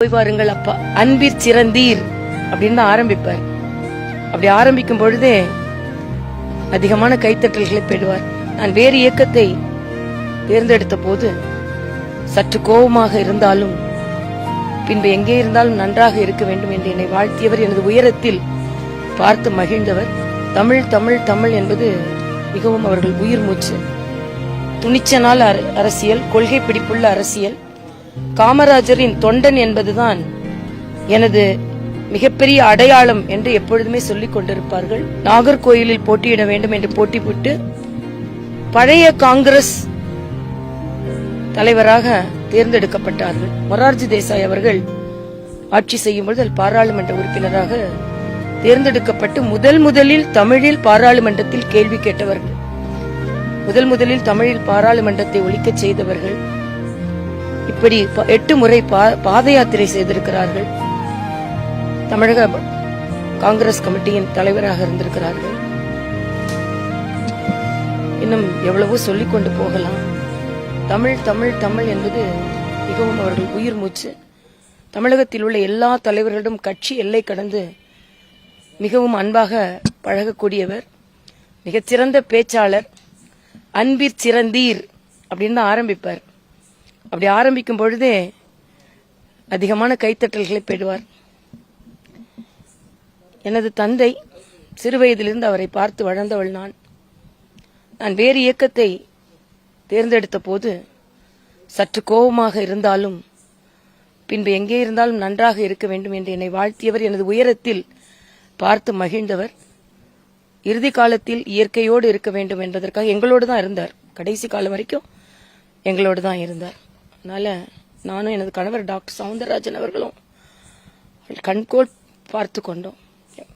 போய் பாருங்கள் அப்பா அன்பிற் சிறந்தீர் அப்படின்னு ஆரம்பிப்பார். அப்படி ஆரம்பிக்கும் பொழுதே அதிகமான கைத்தட்டல்களை பெறுவார். நான் வேறு இயக்கத்தை தேர்ந்தெடுத்த போது சற்று கோபமாக இருந்தாலும் பின்பு எங்கே இருந்தாலும் நன்றாக இருக்க வேண்டும் என்று என்னை வாழ்த்தியவர், எனது உயரத்தில் பார்த்து மகிழ்ந்தவர். தமிழ் தமிழ் தமிழ் என்பது மிகவும் அவர்கள் உயிர் மூச்சு. துணிச்சனால் அரசியல், கொள்கை பிடிப்புள்ள அரசியல். காமராஜரின் தொண்டன் என்பதுதான் எனது மிகப்பெரிய அடையாளம் என்று எப்பொழுதுமே சொல்லிக் கொண்டிருப்பார்கள். நாகர்கோயிலில் போட்டியிட வேண்டும் என்று போட்டி போட்டு பழைய காங்கிரஸ் தலைவராக தேர்ந்தெடுக்கப்பட்டார்கள். மொரார்ஜி தேசாய் அவர்கள் ஆட்சி செய்யும் பொழுது பாராளுமன்ற உறுப்பினராக தேர்ந்தெடுக்கப்பட்டு முதலில் தமிழில் பாராளுமன்றத்தில் கேள்வி கேட்டவர்கள், முதலில் தமிழில் பாராளுமன்றத்தை ஒழிக்க செய்தவர்கள். இப்படி 8 முறை பாத யாத்திரை செய்திருக்கிறார்கள். தமிழக காங்கிரஸ் கமிட்டியின் தலைவராக இருந்திருக்கிறார்கள். இன்னும் எவ்வளவோ சொல்லிக் கொண்டு போகலாம். தமிழ் தமிழ் தமிழ் என்பது மிகவும் அவர்கள் உயிர் மூச்சு. தமிழகத்தில் உள்ள எல்லா தலைவர்களிடம் கட்சி எல்லை கடந்து மிகவும் அன்பாக பழகக்கூடியவர், மிகச்சிறந்த பேச்சாளர். அன்பிற் சிறந்தீர் அப்படின்னு ஆரம்பிப்பார். அப்படி ஆரம்பிக்கும் பொழுதே அதிகமான கைத்தட்டல்களை பெறுவார். எனது தந்தை சிறுவயதிலிருந்து அவரை பார்த்து வளர்ந்தவள் நான். வேறு இயக்கத்தை தேர்ந்தெடுத்த போது சற்று கோபமாக இருந்தாலும் பின்பு எங்கே இருந்தாலும் நன்றாக இருக்க வேண்டும் என்று என்னை வாழ்த்தியவர், எனது உயரத்தில் பார்த்து மகிழ்ந்தவர். இறுதி காலத்தில் இயற்கையோடு இருக்க வேண்டும் என்பதற்காக எங்களோடு தான் இருந்தார். கடைசி காலம் வரைக்கும் எங்களோடு தான் இருந்தார். அதனால நானும் எனது கணவர் டாக்டர் சவுந்தரராஜன் அவர்களும் கண்கோள் பார்த்து கொண்டோம்.